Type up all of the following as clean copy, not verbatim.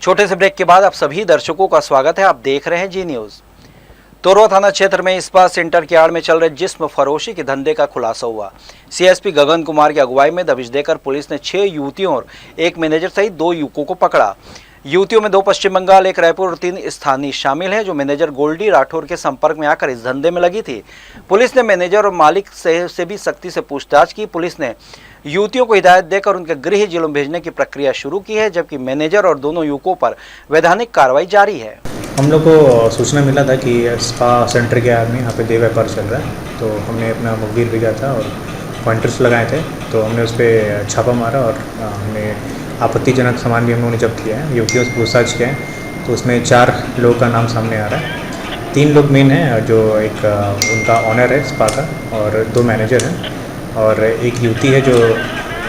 छोटे से ब्रेक के बाद आप सभी दर्शकों का स्वागत है। आप देख रहे हैं जी न्यूज। तोरवा थाना क्षेत्र में इस्पात सेंटर की आड़ में चल रहे जिस्म फरोशी के धंधे का खुलासा हुआ। सीएसपी गगन कुमार की अगुवाई में दबिश देकर पुलिस ने 6 युवतियों और एक मैनेजर सहित 2 युवकों को पकड़ा। युवतियों में 2 पश्चिम बंगाल, 1 रायपुर और 3 स्थानीय शामिल हैं, जो मैनेजर गोल्डी राठौर के संपर्क में आकर इस धंधे में लगी थी। पुलिस ने मैनेजर और मालिक से भी सख्ती से पूछताछ की। पुलिस ने युवतियों को हिदायत देकर उनके गृह जिलों में भेजने की प्रक्रिया शुरू की है, जबकि मैनेजर और दोनों युवकों पर वैधानिक कार्रवाई जारी है। हम लोग को सूचना मिला था कि स्पा सेंटर के आदमी यहाँ पे देह व्यापार चल रहा है, तो हमने अपना मुखबिर भेजा था और पॉइंटर्स लगाए थे। तो हमने उस पर छापा मारा और हमने आपत्तिजनक सामान भी हम लोगों ने जब्त किया है। युवतियों से पूछताछ किया है तो उसमें 4 लोगों का नाम सामने आ रहा है। 3 लोग मेन हैं, जो एक उनका ऑनर है स्पा का, और 2 मैनेजर हैं, और एक युवती है जो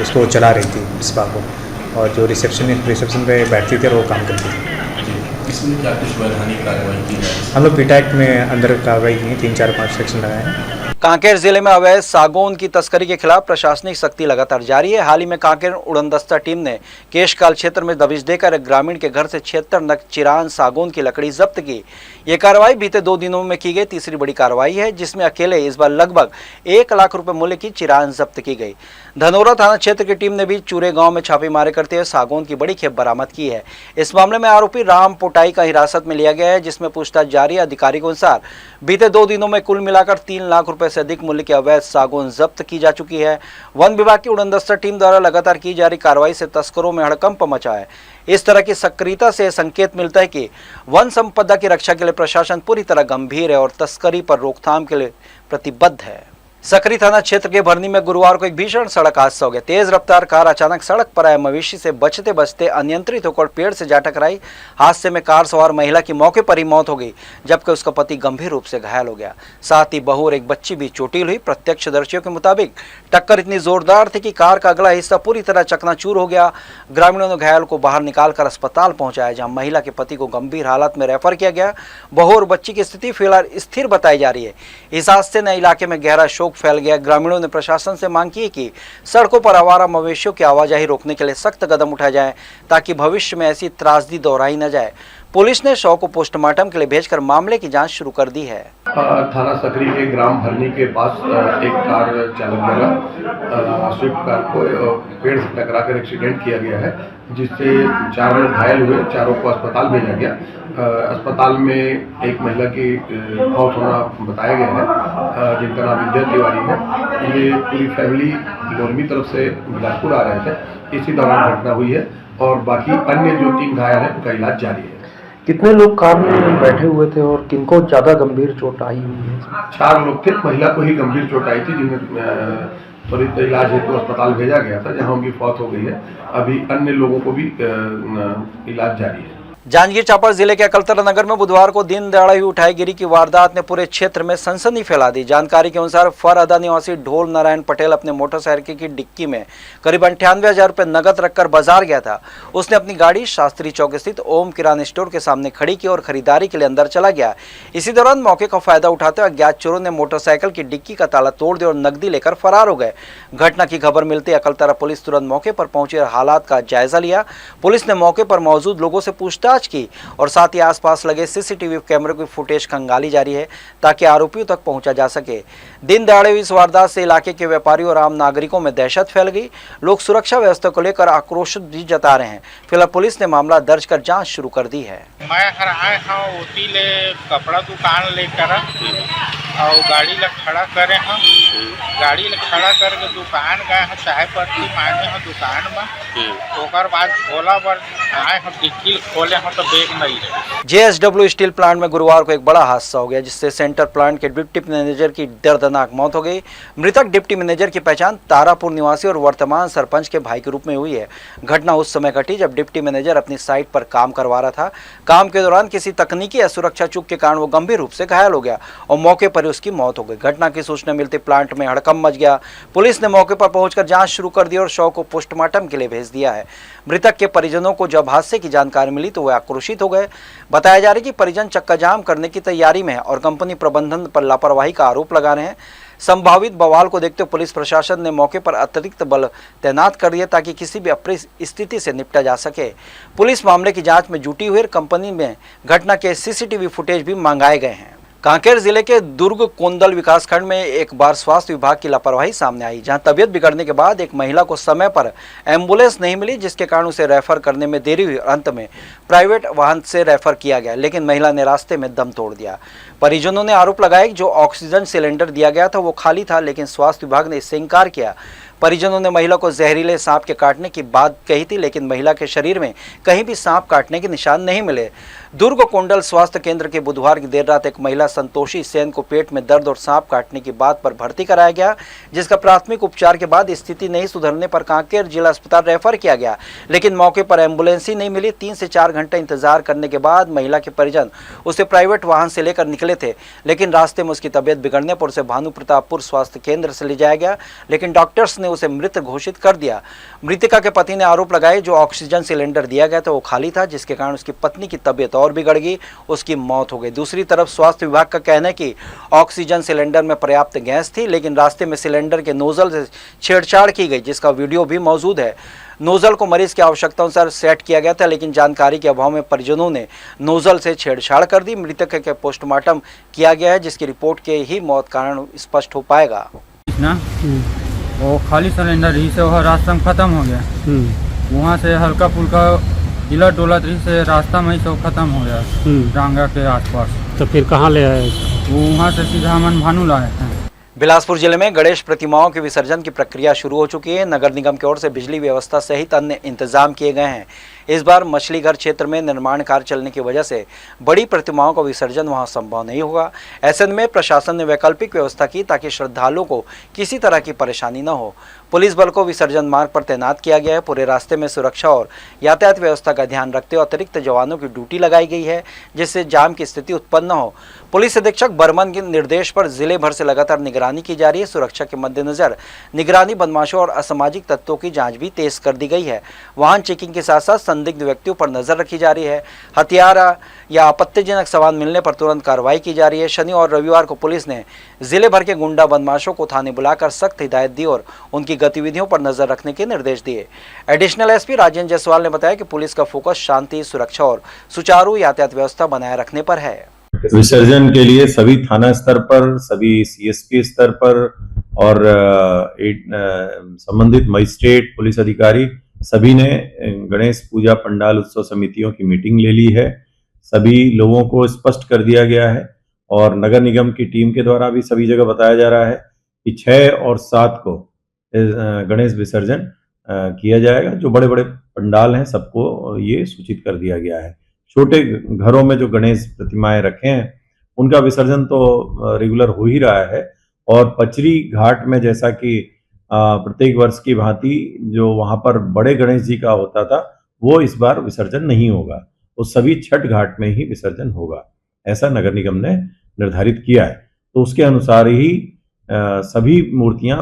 उसको चला रही थी स्पा को, और जो रिसेप्शन पे बैठती थी और वो काम करती थी। इसमें क्या कुछ वैधानिक कार्रवाई की जाए? हम लोग पीटा एक्ट में अंदर कार्रवाई की, 3-4-5 सेक्शन लगाए हैं। कांकेर जिले में अवैध सागौन की तस्करी के खिलाफ प्रशासनिक सख्ती लगातार जारी है। हाल ही में कांकेर उड़नदस्ता टीम ने केशकाल क्षेत्र में दबिश देकर एक ग्रामीण के घर से 76 नग चिरान सागौन की लकड़ी जब्त की। ये कार्रवाई बीते 2 दिनों में की गई तीसरी बड़ी कार्रवाई है, जिसमें अकेले इस बार लगभग 1 लाख रुपए मूल्य की चिरान जब्त की गई। धनोरा थाना क्षेत्र की टीम ने भी चूरे गांव में छापेमारी करते हुए सागौन की बड़ी खेप बरामद की है। इस मामले में आरोपी राम पोटाई का हिरासत में लिया गया है, जिसमें पूछताछ जारी है। अधिकारी के अनुसार बीते 2 दिनों में कुल मिलाकर 3 लाख रुपए से अधिक मूल्य की अवैध सागौन जब्त की जा चुकी है। वन विभाग की उड़नदस्ता टीम द्वारा लगातार की जा रही कार्रवाई से तस्करों में हड़कंप मचा है। इस तरह की सक्रियता से संकेत मिलता है कि वन संपदा की रक्षा के लिए प्रशासन पूरी तरह गंभीर है और तस्करी पर रोकथाम के लिए प्रतिबद्ध है। सकरी थाना क्षेत्र के भरनी में गुरुवार को एक भीषण सड़क हादसा हो गया। तेज रफ्तार कार अचानक सड़क पर आए मवेशी से बचते बचते अनियंत्रित होकर पेड़ से जा टकराई। हादसे में कार सवार महिला की मौके पर ही मौत हो गई, जबकि उसका पति गंभीर रूप से घायल हो गया। साथ ही बहू और एक बच्ची भी चोटिल हुई। प्रत्यक्षदर्शियों के मुताबिक टक्कर इतनी जोरदार थी कि कार का अगला हिस्सा पूरी तरह चकनाचूर हो गया। ग्रामीणों ने घायल को बाहर निकालकर अस्पताल पहुंचाया, जहां महिला के पति को गंभीर हालत में रेफर किया गया। बहू और बच्ची की स्थिति फिलहाल स्थिर बताई जा रही है। इस हादसे ने इलाके में गहरा शोक फैल गया। ग्रामीणों ने प्रशासन से मांग की कि सड़कों पर आवारा मवेशियों की आवाजाही रोकने के लिए सख्त कदम उठाए जाएं, ताकि भविष्य में ऐसी त्रासदी दोहराई न जाए। पुलिस ने शव को पोस्टमार्टम के लिए भेजकर मामले की जांच शुरू कर दी है। थाना सकरी के ग्राम भरनी के पास एक कार चालक द्वारा स्विफ्ट कार को पेड़ से टकराकर एक्सीडेंट किया गया है, जिससे 4 लोग घायल हुए। चारों को अस्पताल भेजा गया। अस्पताल में एक महिला की मौत होना बताया गया है, जिनका नाम विद्या तिवारी है। ये पूरी फैमिली लोरमी तरफ से बिलासपुर आ रहे थे। इसी दौरान घटना हुई है और बाकी अन्य जो 3 घायल हैं उनका इलाज जारी है। कितने लोग कार में बैठे हुए थे और किनको ज़्यादा गंभीर चोट आई हुई है? 4 लोग थे। महिला को ही गंभीर चोट आई थी, जिन्हें त्वरित इलाज हेतु अस्पताल भेजा गया था, जहां उनकी मौत हो गई है। अभी अन्य लोगों को भी इलाज जारी है। जांजगीर चांपा जिले के अकलतरा नगर में बुधवार को दिन दहाड़े हुई उठाईगिरी की वारदात ने पूरे क्षेत्र में सनसनी फैला दी। जानकारी के अनुसार फरअदा निवासी ढोल नारायण पटेल अपने मोटरसाइकिल की डिक्की में करीब 98,000 रुपये नगद रखकर बाजार गया था। उसने अपनी गाड़ी शास्त्री चौक स्थित ओम किराना स्टोर के सामने खड़ी की और खरीदारी के लिए अंदर चला गया। इसी दौरान मौके का फायदा उठाते हुए अज्ञात चोरों ने मोटरसाइकिल की डिक्की का ताला तोड़ दिया और नकदी लेकर फरार हो गए। घटना की खबर मिलते अकलतरा पुलिस तुरंत मौके पर पहुंची और हालात का जायजा लिया। पुलिस ने मौके पर मौजूद लोगों से पूछताछ की और साथ ही आसपास लगे सीसीटीवी कैमरे की फुटेज खंगाली जा रही है, ताकि आरोपियों तक पहुंचा जा सके। दिन दहाड़े हुई इस वारदात से इलाके के व्यापारियों और आम नागरिकों में दहशत फैल गई। लोग सुरक्षा व्यवस्था को लेकर आक्रोश भी जता रहे हैं। फिलहाल पुलिस ने मामला दर्ज कर जांच शुरू कर दी है। मैं आए हाँ उसी ले कपड़ा दुकान लेकर और गाड़ी ला खड़ा करे हैं। गाड़ी ला खड़ा करके दुकान गए हैं, चाय पत्ती मांगे हैं दुकान में। ओकर बाद खोला पर आए हैं, डिक्की खोले हैं तो बैग नहीं रहे। जेएसडब्ल्यू स्टील प्लांट में गुरुवार को एक बड़ा हादसा हो गया, जिससे सेंटर प्लांट के डिप्टी मैनेजर की दर्दनाक मौत हो गई। मृतक डिप्टी मैनेजर की पहचान तारापुर निवासी और वर्तमान सरपंच के भाई के रूप में हुई है। घटना उस समय घटी जब डिप्टी मैनेजर अपनी साइट पर काम करवा रहा था। काम के दौरान किसी तकनीकी या सुरक्षा चूक के कारण वो गंभीर रूप से घायल हो गया और मौके पर उसकी मौत हो गई। घटना की सूचना मिलते प्लांट में हड़कंप मच गया। पुलिस ने मौके पर पहुंचकर जांच शुरू कर दी और शव को पोस्टमार्टम के लिए भेज दिया है। मृतक के परिजनों को जब हादसे की जानकारी मिली तो वे आक्रोशित हो गए। बताया जा रहा है कि परिजन चक्का जाम करने की तैयारी में है और कंपनी प्रबंधन पर लापरवाही का आरोप लगा रहे हैं। संभावित बवाल को देखते हुए पुलिस प्रशासन ने मौके पर अतिरिक्त बल तैनात कर दिया ताकि किसी भी अप्रिय स्थिति से निपटा जा सके। पुलिस मामले की जांच में जुटी हुई है। कंपनी में घटना के सीसीटीवी फुटेज भी मंगाए गए हैं। कांकेर जिले के दुर्ग कोंदल विकासखंड में एक बार स्वास्थ्य विभाग की लापरवाही सामने आई, जहां तबीयत बिगड़ने के बाद एक महिला को समय पर एम्बुलेंस नहीं मिली, जिसके कारण उसे रेफर करने में देरी हुई। अंत में प्राइवेट वाहन से रेफर किया गया, लेकिन महिला ने रास्ते में दम तोड़ दिया। परिजनों ने आरोप लगाया कि जो ऑक्सीजन सिलेंडर दिया गया था वो खाली था, लेकिन स्वास्थ्य विभाग ने इससे इनकार किया। परिजनों ने महिला को जहरीले सांप के काटने की बात कही थी, लेकिन महिला के शरीर में कहीं भी सांप काटने के निशान नहीं मिले। दुर्ग कोंडल स्वास्थ्य केंद्र के बुधवार की देर रात एक महिला संतोषी सेन को पेट में दर्द और सांप काटने की बात पर भर्ती कराया गया, जिसका प्राथमिक उपचार के बाद स्थिति नहीं सुधरने पर कांकेर जिला अस्पताल रेफर किया गया, लेकिन मौके पर एम्बुलेंस ही नहीं मिली। 3 से 4 घंटे इंतजार करने के बाद महिला के परिजन उसे प्राइवेट वाहन से लेकर निकले थे, लेकिन रास्ते में उसकी तबीयत बिगड़ने पर उसे भानु प्रतापपुर स्वास्थ्य केंद्र से ले जाया गया, लेकिन डॉक्टर्स ने उसे मृत घोषित कर दिया। मृतका के पति ने आरोप लगाए जो ऑक्सीजन सिलेंडर दिया गया था वो खाली था, जिसके कारण उसकी पत्नी की तबीयत और बिगड़ गई, उसकी मौत हो गई। दूसरी तरफ स्वास्थ्य विभाग का कहना है कि ऑक्सीजन सिलेंडर में पर्याप्त गैस थी, लेकिन रास्ते में सिलेंडर के नोजल से छेड़छाड़ की गई, जिसका वीडियो भी मौजूद है। नोजल को मरीज की आवश्यकता अनुसार सेट किया गया था, लेकिन जानकारी के अभाव में परिजनों ने नोजल से छेड़छाड़ कर दी। मृतक के पोस्टमार्टम किया गया है, जिसकी रिपोर्ट के ही मौत कारण स्पष्ट हो पाएगा। ना वो खाली सिलेंडर ही से वह रास्ता में ख़त्म हो गया। वहाँ से हल्का फुल्का हिला डोला रही से रास्ता में ही सब ख़त्म हो गया डांगा के आसपास। तो फिर कहाँ ले आए? वो वहाँ से सीधा मन भानु लाए थे। बिलासपुर जिले में गणेश प्रतिमाओं के विसर्जन की प्रक्रिया शुरू हो चुकी है। नगर निगम की ओर से बिजली व्यवस्था सहित अन्य इंतजाम किए गए हैं। इस बार मछलीघर क्षेत्र में निर्माण कार्य चलने की वजह से बड़ी प्रतिमाओं का विसर्जन वहां संभव नहीं होगा। ऐसे में प्रशासन ने वैकल्पिक व्यवस्था की ताकि श्रद्धालुओं को किसी तरह की परेशानी न हो। पुलिस बल को विसर्जन मार्ग पर तैनात किया गया है। पूरे रास्ते में सुरक्षा और यातायात व्यवस्था का ध्यान रखते हुए अतिरिक्त जवानों की ड्यूटी लगाई गई है, जिससे जाम की स्थिति उत्पन्न न हो। पुलिस अधीक्षक बर्मन के निर्देश पर जिले भर से लगातार निगरानी की जा रही है। सुरक्षा के मद्देनजर निगरानी बदमाशों और असामाजिक तत्वों की जांच भी तेज कर दी गई है। वाहन चेकिंग के साथ साथ संदिग्ध व्यक्तियों पर नजर रखी जा रही है। हथियार या आपत्तिजनक सामान मिलने पर तुरंत कार्रवाई की जा रही है। शनि और रविवार को पुलिस ने जिले भर के गुंडा बदमाशों को थाने बुलाकर सख्त हिदायत दी और उनकी गतिविधियों पर नजर रखने के निर्देश दिए। एडिशनल एसपी राजेंद्र जायसवाल ने बताया कि पुलिस का फोकस शांति, सुरक्षा और सुचारू यातायात व्यवस्था बनाए रखने पर है। विसर्जन के लिए सभी थाना स्तर पर, सभी सीएसपी स्तर पर और संबंधित मजिस्ट्रेट, पुलिस अधिकारी सभी ने गणेश पूजा पंडाल उत्सव समितियों की मीटिंग ले ली है। सभी लोगों को स्पष्ट कर दिया गया है और नगर निगम की टीम के द्वारा भी सभी जगह बताया जा रहा है कि 6 और 7 को गणेश विसर्जन किया जाएगा। जो बड़े बड़े पंडाल हैं सबको ये सूचित कर दिया गया है। छोटे घरों में जो गणेश प्रतिमाएं रखे हैं उनका विसर्जन तो रेगुलर हो ही रहा है और पचरी घाट में जैसा कि प्रत्येक वर्ष की भांति जो वहां पर बड़े गणेश जी का होता था वो इस बार विसर्जन नहीं होगा, वो सभी छठ घाट में ही विसर्जन होगा, ऐसा नगर निगम ने निर्धारित किया है। तो उसके अनुसार ही सभी मूर्तियां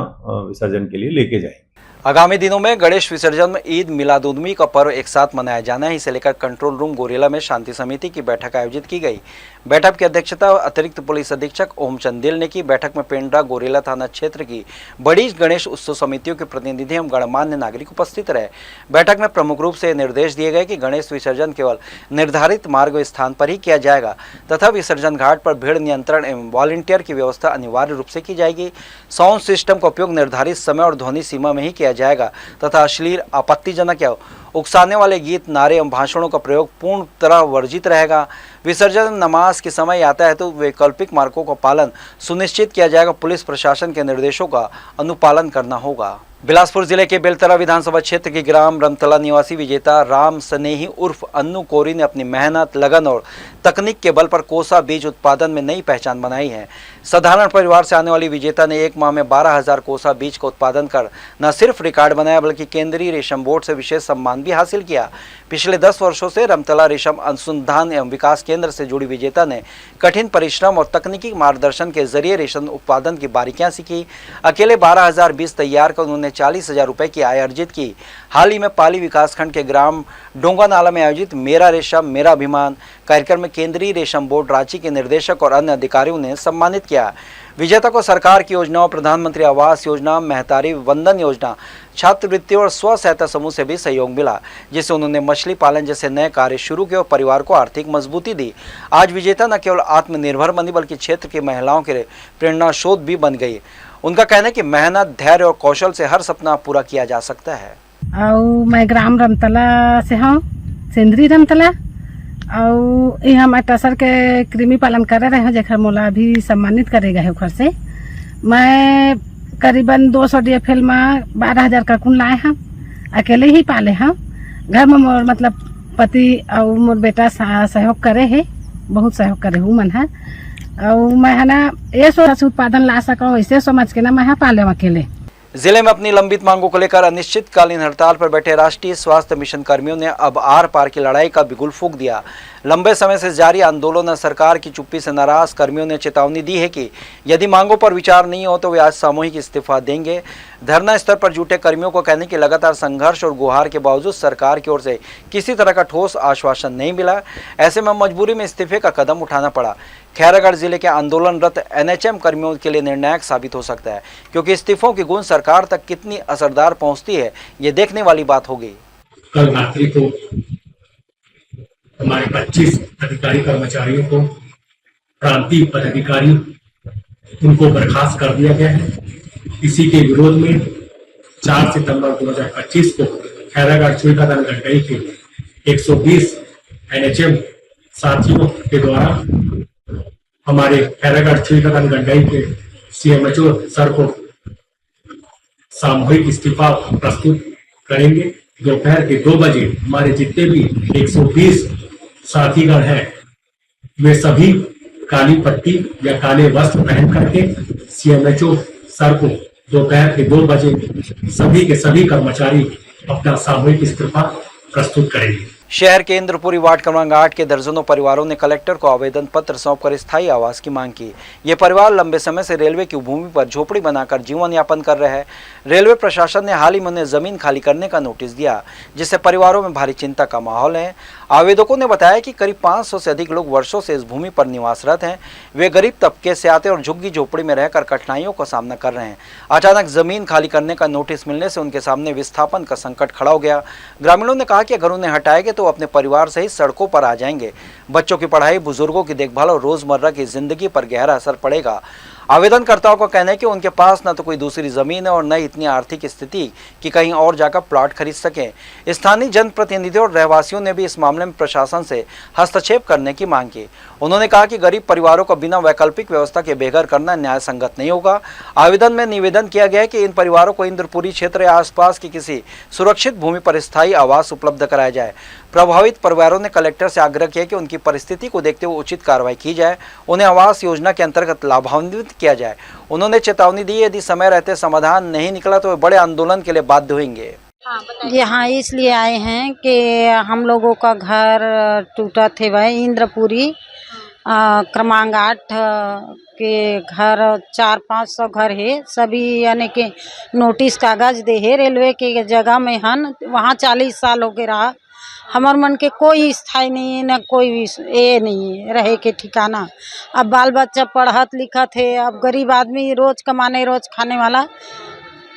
विसर्जन के लिए लेके जाएंगी। आगामी दिनों में गणेश विसर्जन में ईद मिलादुन्नबी का पर्व एक साथ मनाया जाना है। इसे लेकर कंट्रोल रूम गोरेला में शांति समिति की बैठक आयोजित की गई। बैठक की अध्यक्षता अतिरिक्त पुलिस अधीक्षक ओम चंदेल ने की। बैठक में पेंड्रा गोरेला थाना क्षेत्र की बड़ी गणेश उत्सव समितियों के प्रतिनिधि एवं गणमान्य नागरिक उपस्थित रहे। बैठक में प्रमुख रूप से निर्देश दिए गए कि गणेश विसर्जन केवल निर्धारित मार्ग व स्थान पर ही किया जाएगा तथा विसर्जन घाट पर भीड़ नियंत्रण एवं वॉलंटियर की व्यवस्था अनिवार्य रूप से की जाएगी। साउंड सिस्टम का उपयोग निर्धारित समय और ध्वनि सीमा में ही किया जाएगा तथा अश्लील, आपत्तिजनक या उकसाने वाले गीत, नारे एवं भाषणों का प्रयोग पूर्ण तरह वर्जित रहेगा। विसर्जन नमाज के समय यातायात हेतु वैकल्पिक मार्गों का पालन सुनिश्चित किया जाएगा। पुलिस प्रशासन के निर्देशों का अनुपालन करना होगा। बिलासपुर जिले के बेलतरा विधानसभा क्षेत्र के ग्राम रमतला निवासी विजेता राम स्नेही उर्फ अन्नू कोरी ने अपनी मेहनत, लगन और तकनीक के बल पर कोसा बीज उत्पादन में नई पहचान बनाई है। साधारण परिवार से आने वाली विजेता ने 1 माह में 12,000 कोसा बीज का उत्पादन कर न सिर्फ रिकॉर्ड बनाया बल्कि केंद्रीय रेशम बोर्ड से विशेष सम्मान भी हासिल किया। पिछले 10 वर्षों से रमतला रेशम अनुसंधान एवं विकास केंद्र से जुड़ी विजेता ने कठिन परिश्रम और तकनीकी मार्गदर्शन के जरिए रेशम उत्पादन की बारीकियां सीखी। अकेले 12,000 बीज तैयार कर उन्होंने 40,000 रुपए की आय अर्जित की। हाल ही में पाली विकासखंड के ग्राम डोंगा नाला में आयोजित मेरा रेशम मेरा अभिमान कार्यक्रम में केंद्रीय रेशम बोर्ड रांची के निर्देशक और अन्य अधिकारियों ने सम्मानित किया। विजेता को सरकार की योजनाओं, प्रधानमंत्री आवास योजना, महतारी वंदन योजना, छात्रवृत्ति और स्व सहायता समूह से भी सहयोग मिला, जिससे उन्होंने मछली पालन जैसे नए कार्य शुरू किए और परिवार को आर्थिक मजबूती दी। आज विजेता न केवल आत्मनिर्भर बनी बल्कि क्षेत्र की महिलाओं के लिए प्रेरणा स्रोत भी बन गई। उनका कहना है कि मेहनत, धैर्य और कौशल से हर सपना पूरा किया जा सकता है। मैं ग्राम रमतला से हूँ, सेंद्री रमतला, और यहाँ मैं टसर के कृमि पालन कर रहे हैं, जेखर मोला भी सम्मानित करेगा है उखर से। मैं करीबन 200 DFL में 12,000 का कुन लाए हैं, अकेले ही पाले हैं। घर में मोर मतलब पति और मोर बेटा सहयोग करे है, बहुत सहयोग करे हूँ मन है। और मैं है ना ये सोच उत्पादन ला सकूँ, ऐसे समझ के ना मैं पाले अकेले। जिले में अपनी लंबित मांगों को लेकर अनिश्चितकालीन हड़ताल पर बैठे राष्ट्रीय स्वास्थ्य मिशन कर्मियों ने अब आर पार की लड़ाई का बिगुल फूंक दिया। लंबे समय से जारी आंदोलन और सरकार की चुप्पी से नाराज कर्मियों ने चेतावनी दी है कि यदि मांगों पर विचार नहीं हो तो वे आज सामूहिक इस्तीफा देंगे। धरना स्तर पर जुटे कर्मियों को कहने कि लगातार संघर्ष और गुहार के बावजूद सरकार की ओर से किसी तरह का ठोस आश्वासन नहीं मिला। ऐसे में मजबूरी में इस्तीफे का कदम उठाना पड़ा। खैरागढ़ जिले के आंदोलनरत NHM कर्मियों के लिए निर्णायक साबित हो सकता है, क्योंकि इस्तीफों की गूंज सरकार तक कितनी असरदार पहुंचती है, ये देखने वाली बात होगी। कल रात्रि को हमारे 25 अधिकारी कर्मचारियों को, प्रांतीय पदाधिकारी, उनको बर्खास्त कर दिया गया है। इसी के विरोध में 4 सितंबर 2025 को खैरागढ़ छुईकादान गंडई के 120 NHM साथियों के द्वारा हमारे खैरागढ़ छुईकादान गंडई के CMHO सर को सामूहिक इस्तीफा प्रस्तुत करेंगे। दोपहर के 2 बजे हमारे जितने भी 120 साथीगण हैं, वे सभी काली पट्टी या काले वस्त्र पहन करके CMHO सर को दोपहर के 2 बजे सभी के सभी कर्मचारी अपना सामूहिक इस्तीफा प्रस्तुत करेंगे। शहर के इंद्रपुरी वार्ड क्रमांक 8 के दर्जनों परिवारों ने कलेक्टर को आवेदन पत्र सौंपकर स्थायी आवास की मांग की। ये परिवार लंबे समय से रेलवे की भूमि पर झोपड़ी बनाकर जीवन यापन कर रहे हैं। रेलवे प्रशासन ने हाल ही में उन्हें जमीन खाली करने का नोटिस दिया, जिससे परिवारों में भारी चिंता का माहौल है। आवेदकों ने बताया कि करीब 500 से अधिक लोग वर्षों से इस भूमि पर निवासरत हैं। वे गरीब तबके से आते और झुग्गी झोपड़ी में रहकर कठिनाइयों का सामना कर रहे हैं। अचानक जमीन खाली करने का नोटिस मिलने से उनके सामने विस्थापन का संकट खड़ा हो गया। ग्रामीणों ने कहा कि अगर उन्हें हटाएंगे तो अपने परिवार सहित सड़कों पर आ जाएंगे। बच्चों की पढ़ाई, बुजुर्गों की देखभाल और रोजमर्रा की जिंदगी पर गहरा असर पड़ेगा। आवेदनकर्ताओं का कहना है कि उनके पास न तो कोई दूसरी जमीन है और न इतनी आर्थिक स्थिति कि कहीं और जाकर प्लॉट खरीद सकें। स्थानीय जनप्रतिनिधियों और रहवासियों ने भी इस मामले में प्रशासन से हस्तक्षेप करने की मांग की। उन्होंने कहा कि गरीब परिवारों को बिना वैकल्पिक व्यवस्था के बेघर करना न्याय संगत नहीं होगा। आवेदन में निवेदन किया गया है कि इन परिवारों को इंद्रपुरी क्षेत्र या आसपास की किसी सुरक्षित भूमि पर स्थायी आवास उपलब्ध कराया जाए। प्रभावित परिवारों ने कलेक्टर से आग्रह किया कि उनकी परिस्थिति को देखते हुए उचित कार्रवाई की जाए, उन्हें आवास योजना के अंतर्गत लाभान्वित किया जाए। उन्होंने चेतावनी दी, यदि समय रहते समाधान नहीं निकला तो वे बड़े आंदोलन के लिए बाध्य होंगे। यहाँ इसलिए आए हैं कि हम लोगों का घर टूटा थे भाई, इंद्रपुरी क्रमांक 8 के घर 400-500 घर है, सभी यानी कि नोटिस कागज दे है रेलवे के जगह में हन, वहाँ 40 साल हो गए रहा। हमार मन के कोई स्थाई नहीं है, न कोई ये नहीं है रहे के ठिकाना। अब बाल बच्चा पढ़त लिखत है, अब गरीब आदमी रोज कमाने रोज खाने वाला,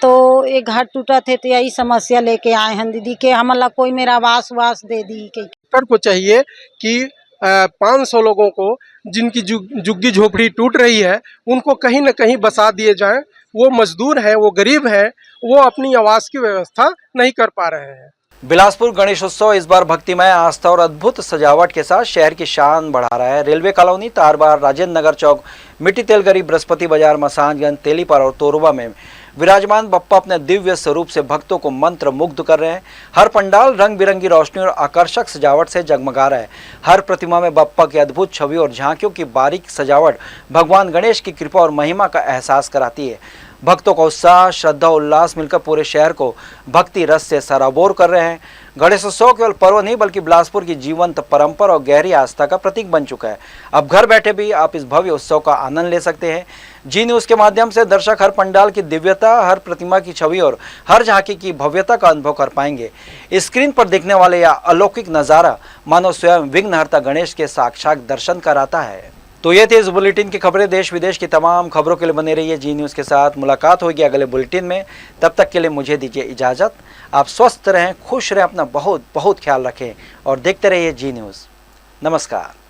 तो एक घर टूटा थे तो यही समस्या लेके आए हैं दीदी के हमला कोई मेरा आवास वास दे दी। सरकार को चाहिए कि 500 लोगों को जिनकी झुग्गी झोपड़ी टूट रही है उनको कहीं न कहीं बसा दिए जाएं। वो मजदूर हैं, वो गरीब हैं, वो अपनी आवास की व्यवस्था नहीं कर पा रहे हैं। बिलासपुर गणेश उत्सव इस बार भक्तिमय, आस्था और अद्भुत सजावट के साथ शहर की शान बढ़ा रहा है। रेलवे कॉलोनी, तारबार, राजेंद्र नगर चौक, मिट्टी तेलगरी, बृहस्पति बाजार, मसानगंज, तेलीपार और तोरबा में विराजमान बप्पा अपने दिव्य स्वरूप से भक्तों को मंत्र मुग्ध कर रहे हैं। हर पंडाल रंग बिरंगी रोशनी और आकर्षक सजावट से जगमगा रहा है। हर प्रतिमा में बप्पा की अद्भुत छवि और झांकियों की बारीक सजावट भगवान गणेश की कृपा और महिमा का एहसास कराती है। भक्तों का उत्साह, श्रद्धा, उल्लास मिलकर पूरे शहर को भक्ति रस से सराबोर कर रहे हैं। गणेश उत्सव केवल पर्व नहीं बल्कि बिलासपुर की जीवंत परंपरा और गहरी आस्था का प्रतीक बन चुका है। अब घर बैठे भी आप इस भव्य उत्सव का आनंद ले सकते हैं। जी न्यूज़ के माध्यम से दर्शक हर पंडाल की दिव्यता, हर प्रतिमा की छवि और हर झांकी की भव्यता का अनुभव कर पाएंगे। स्क्रीन पर देखने वाले यह अलौकिक नज़ारा मानो स्वयं विघ्नहर्ता गणेश के साक्षात दर्शन कराता है। तो ये थे इस बुलेटिन की खबरें। देश विदेश की तमाम खबरों के लिए बने रहिए जी न्यूज़ के साथ। मुलाकात होगी अगले बुलेटिन में, तब तक के लिए मुझे दीजिए इजाज़त। आप स्वस्थ रहें, खुश रहें, अपना बहुत बहुत ख्याल रखें और देखते रहिए जी न्यूज़। नमस्कार।